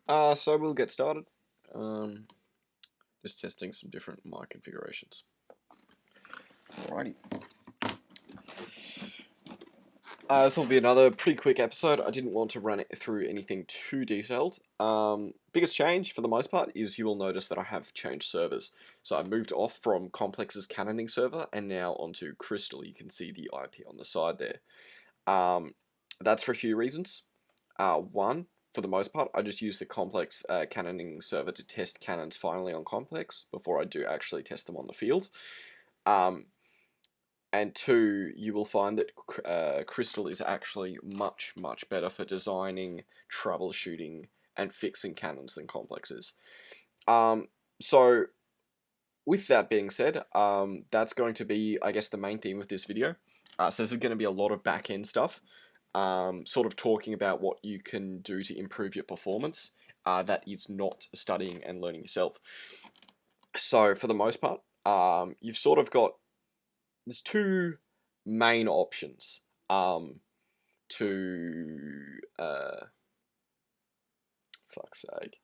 So we'll get started. Um, just testing some different mic configurations. Alrighty. This will be another pretty quick episode. I didn't want to run it through anything too detailed. Biggest change, for the most part, is you will notice that I have changed servers. So I moved off from Complex's cannoning server and now onto Crystal. You can see the IP on the side there. That's for a few reasons. One, for the most part, I just use the Complex cannoning server to test cannons finally on Complex before I do actually test them on the field. And two, you will find that Crystal is actually much better for designing, troubleshooting, and fixing cannons than Complex is. So, with that being said, that's going to be, I guess, the main theme of this video. So this is going to be a lot of back-end stuff, sort of talking about what you can do to improve your performance that is not studying and learning yourself. So, for the most part, you've sort of got, there's two main options to fuck's sake.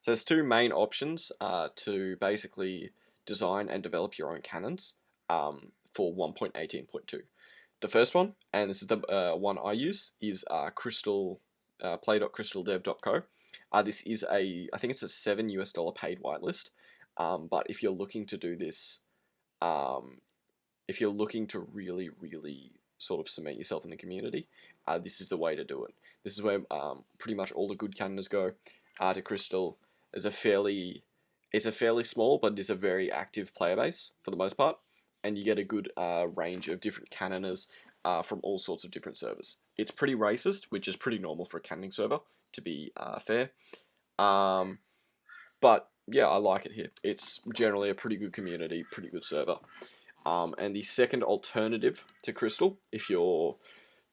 So there's two main options to basically design and develop your own cannons for 1.18.2. The first one, and this is the one I use, is Crystal play.crystaldev.co. This is I think it's a $7 paid whitelist. But if you're looking to do this, if you're looking to really sort of cement yourself in the community, this is the way to do it. This is where pretty much all the good cannons go. To Crystal is it's a fairly small, but it is a very active player base for the most part, and you get a good range of different cannoners from all sorts of different servers. It's pretty racist, which is pretty normal for a cannoning server, to be fair. But yeah, I like it here. It's generally a pretty good community, pretty good server. And the second alternative to Crystal, if you're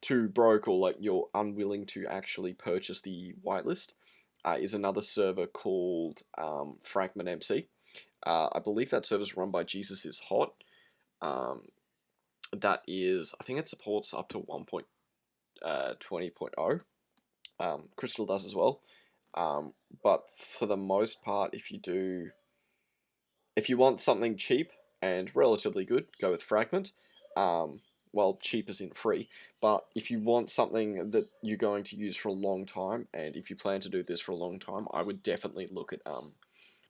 too broke or like you're unwilling to actually purchase the whitelist, is another server called Fragment MC. I believe that server is run by Jesus is Hot. That is, I think it supports up to 1.20.0. Crystal does as well. But for the most part, if you want something cheap and relatively good, go with Fragment. Well, cheap as in free, but if you want something that you're going to use for a long time, and if you plan to do this for a long time, I would definitely look at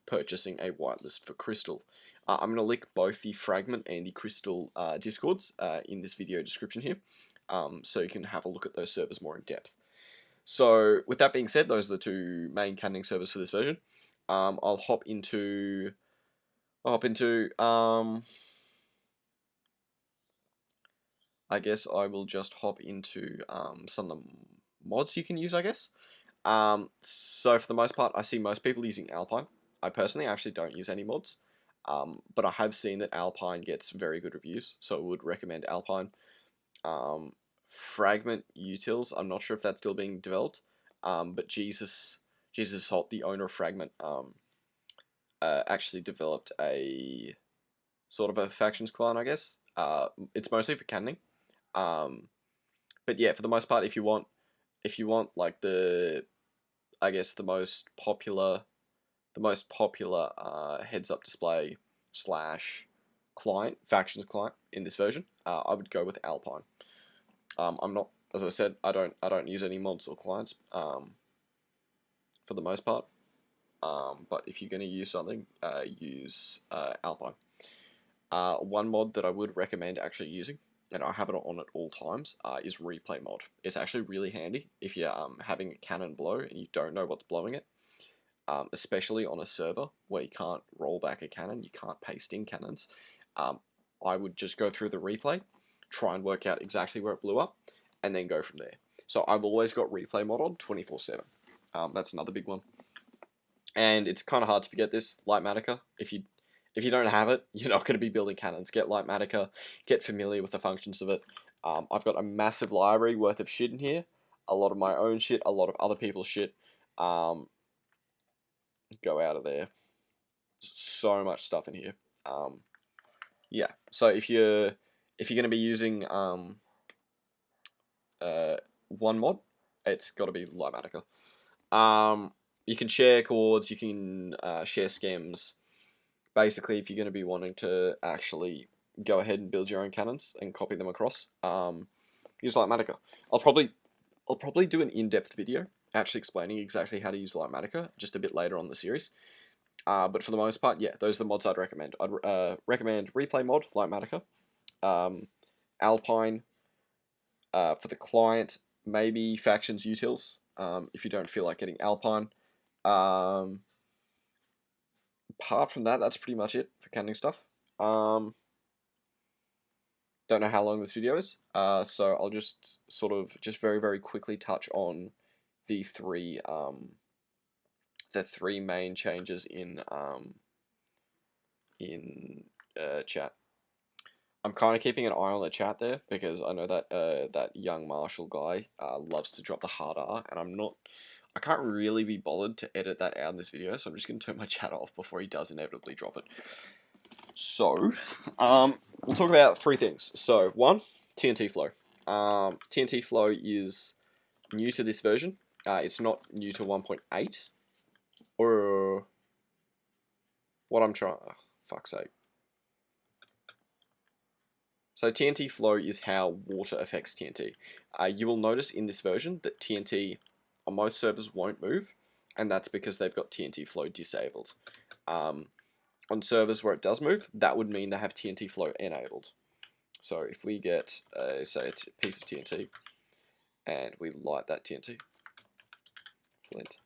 purchasing a whitelist for Crystal. I'm going to link both the Fragment and the Crystal Discords in this video description here, so you can have a look at those servers more in depth. So, with that being said, those are the two main cannoning servers for this version. I'll hop into I guess I will just hop into some of the mods you can use, I guess. So for the most part, I see most people using Alpine. I personally actually don't use any mods, but I have seen that Alpine gets very good reviews, so I would recommend Alpine. Fragment Utils, I'm not sure if that's still being developed, but Jesus Holt, the owner of Fragment, actually developed a sort of a factions clan, I guess. It's mostly for cannoning. But yeah, for the most part, if you want like I guess the most popular heads up display slash client factions client in this version, I would go with Alpine. I'm not, as I said, I don't use any mods or clients for the most part. But if you're going to use something, use Alpine. One mod that I would recommend actually using, and I have it on at all times, is replay mod. It's actually really handy if you're having a cannon blow and you don't know what's blowing it, especially on a server where you can't roll back a cannon, you can't paste in cannons. I would just go through the replay, try and work out exactly where it blew up, and then go from there. So I've always got replay mod on 24/7. That's another big one. And it's kind of hard to forget this, Lightmatica. If you don't have it, you're not going to be building cannons. Get Lightmatica, get familiar with the functions of it. I've got a massive library worth of shit in here. A lot of my own shit, a lot of other people's shit. Go out of there. So much stuff in here. Yeah. So if you're going to be using one mod, it's got to be Lightmatica. you can share chords, you can share schems. Basically, if you're going to be wanting to actually go ahead and build your own cannons and copy them across, use Lightmatica. I'll probably do an in-depth video actually explaining exactly how to use Lightmatica just a bit later on the series. But for the most part, yeah, those are the mods I'd recommend. I'd recommend Replay mod, Lightmatica, Alpine for the client, maybe Factions Utils if you don't feel like getting Alpine. Apart from that, that's pretty much it for canning stuff. Don't know how long this video is, so I'll just sort of very, very quickly touch on the three main changes in chat. I'm kind of keeping an eye on the chat there because I know that that young Marshall guy loves to drop the hard R, and I can't really be bothered to edit that out in this video, so I'm just going to turn my chat off before he does inevitably drop it. So, we'll talk about three things. So, one, TNT flow. TNT flow is new to this version. It's not new to 1.8, or what I'm trying. Oh, fuck's sake. So TNT flow is how water affects TNT. You will notice in this version that TNT on most servers won't move, and that's because they've got TNT flow disabled. On servers where it does move, that would mean they have TNT flow enabled. So if we get, say, a piece of TNT, and we light that TNT, flint.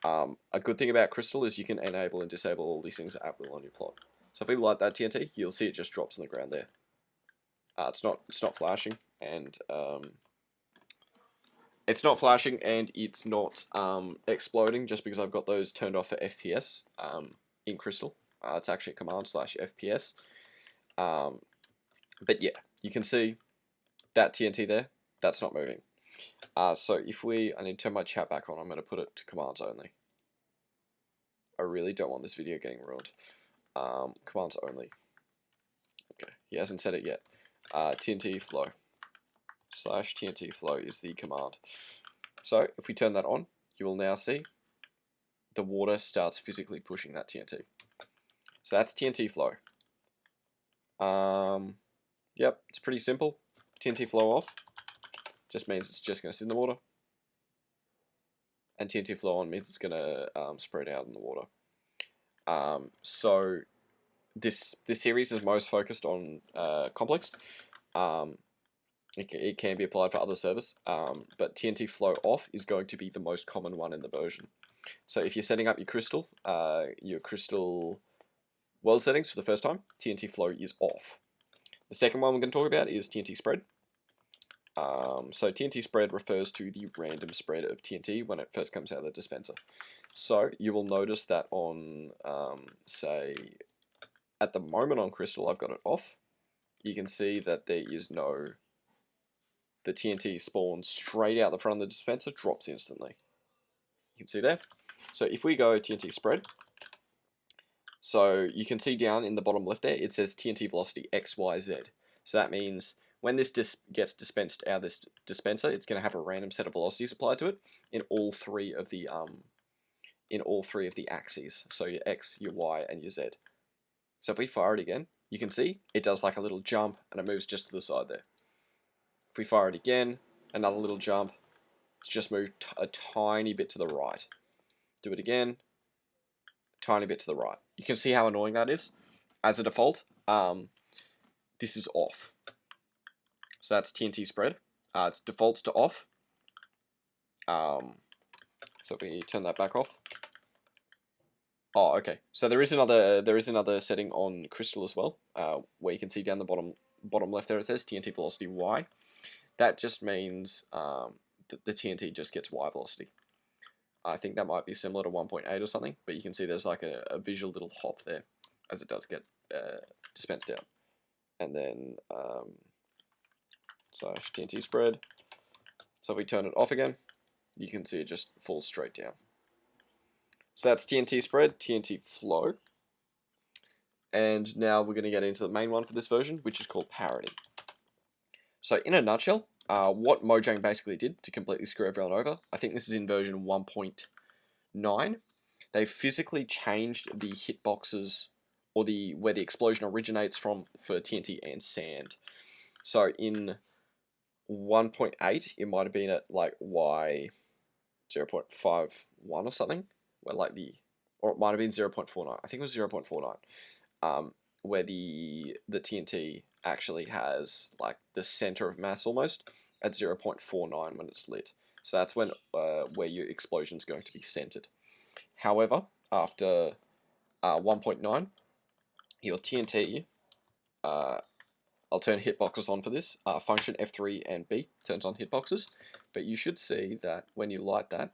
A good thing about Crystal is you can enable and disable all these things at will on your plot. So if we light that TNT, you'll see it just drops on the ground there. It's not flashing, and it's not exploding just because I've got those turned off for FPS in Crystal. It's actually command/FPS. But yeah, you can see that TNT there. That's not moving. So I need to turn my chat back on. I'm going to put it to commands only. I really don't want this video getting ruined. Commands only. Okay, he hasn't said it yet. TNT flow /TNT flow is the command. So if we turn that on, you will now see the water starts physically pushing that TNT. So that's TNT flow. Yep, it's pretty simple. TNT flow off just means it's just going to sit in the water. And TNT flow on means it's going to spread out in the water. So this series is most focused on complex. It can be applied for other servers, but TNT flow off is going to be the most common one in the version. So if you're setting up your crystal world settings for the first time, TNT flow is off. The second one we're going to talk about is TNT spread. So TNT spread refers to the random spread of TNT when it first comes out of the dispenser. So you will notice that on, say, at the moment on crystal I've got it off. You can see that there is no... The TNT spawns straight out the front of the dispenser, drops instantly. You can see there. So if we go TNT spread, so you can see down in the bottom left there, it says TNT velocity XYZ. So that means when this gets dispensed out of this dispenser, it's going to have a random set of velocities applied to it in all three of the axes. So your X, your Y, and your Z. So if we fire it again, you can see it does like a little jump and it moves just to the side there. If we fire it again, another little jump, it's just moved a tiny bit to the right. Do it again, tiny bit to the right. You can see how annoying that is. As a default, this is off. So that's TNT spread. It defaults to off. So if we turn that back off. Oh, okay. So there is another setting on Crystal as well, where you can see down the bottom left there it says TNT velocity Y. That just means that the TNT just gets Y velocity. I think that might be similar to 1.8 or something, but you can see there's like a visual little hop there as it does get dispensed out. And then /TNT spread. So if we turn it off again, you can see it just falls straight down. So that's TNT spread, TNT flow. And now we're going to get into the main one for this version, which is called parity. So in a nutshell, what Mojang basically did to completely screw everyone over, I think this is in version 1.9, They physically changed the hitboxes, or where the explosion originates from, for TNT and sand. So in 1.8, it might have been at like Y 0.51 or something, where like or it might have been 0.49. I think it was 0.49. Where the TNT actually has like the center of mass almost at 0.49 when it's lit. So that's when where your explosion is going to be centered. However, after 1.9, your TNT, I'll turn hitboxes on for this. Function F3 and B turns on hitboxes, but you should see that when you light that,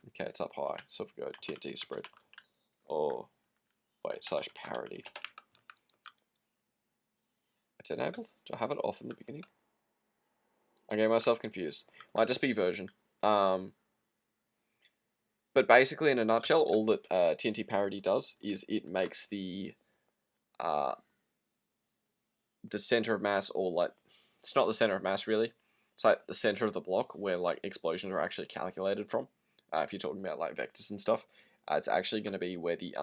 okay, it's up high. So if we go TNT spread, or wait, slash parity. It's enabled? Do I have it off in the beginning? I get myself confused. Might just be version. But basically, in a nutshell, all that TNT parity does is it makes the center of mass, or like, it's not the center of mass really. It's like the center of the block where like explosions are actually calculated from. If you're talking about like vectors and stuff, it's actually going to be where the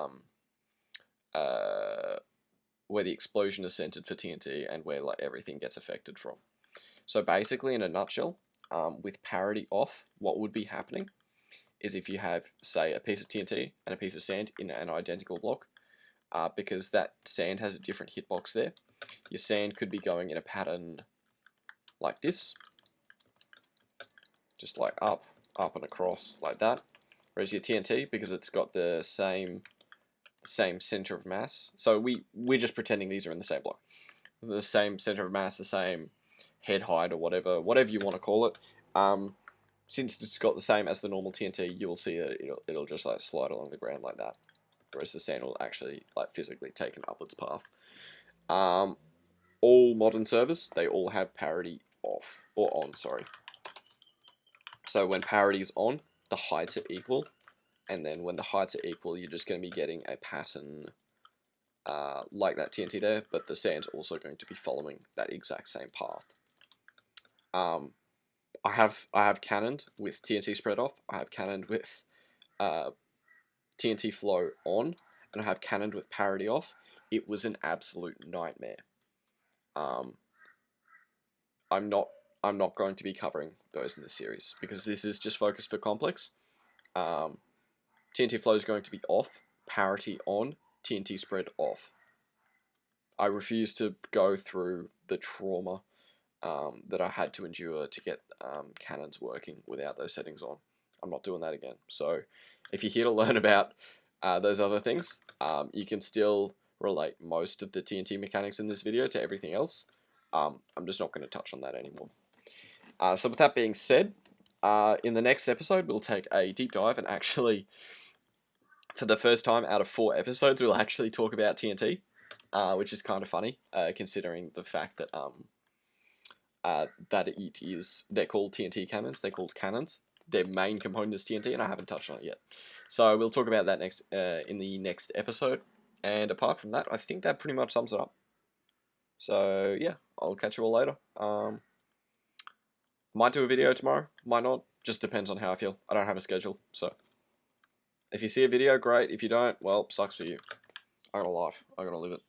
explosion is centered for TNT and where like everything gets affected from. So basically, in a nutshell, with parity off, what would be happening is if you have, say, a piece of TNT and a piece of sand in an identical block, because that sand has a different hitbox there, your sand could be going in a pattern like this, just like up and across like that, whereas your TNT, because it's got the same center of mass, so we're just pretending these are in the same block, the same center of mass, the same head height, or whatever you want to call it. Since it's got the same as the normal TNT, you'll see that it'll just like slide along the ground like that, whereas the sand will actually like physically take an upwards path. All modern servers, they all have parity off, or on, sorry. So when parity is on, the heights are equal, and then when the heights are equal, you're just going to be getting a pattern like that TNT there, but the sand's also going to be following that exact same path. I have cannoned with TNT spread off. I have cannoned with TNT flow on, and I have cannoned with parity off. It was an absolute nightmare. I'm not going to be covering those in this series because this is just focused for complex. TNT flow is going to be off, parity on, TNT spread off. I refuse to go through the trauma that I had to endure to get cannons working without those settings on. I'm not doing that again. So if you're here to learn about those other things, you can still relate most of the TNT mechanics in this video to everything else. I'm just not going to touch on that anymore. So with that being said, in the next episode, we'll take a deep dive and actually, for the first time out of 4 episodes, we'll actually talk about TNT, which is kind of funny, considering the fact that they're called TNT cannons. They're called cannons. Their main component is TNT, and I haven't touched on it yet. So we'll talk about that next in the next episode. And apart from that, I think that pretty much sums it up. So yeah, I'll catch you all later. Might do a video tomorrow, might not. Just depends on how I feel. I don't have a schedule, so if you see a video, great. If you don't, well, sucks for you. I got a life. I gotta live it.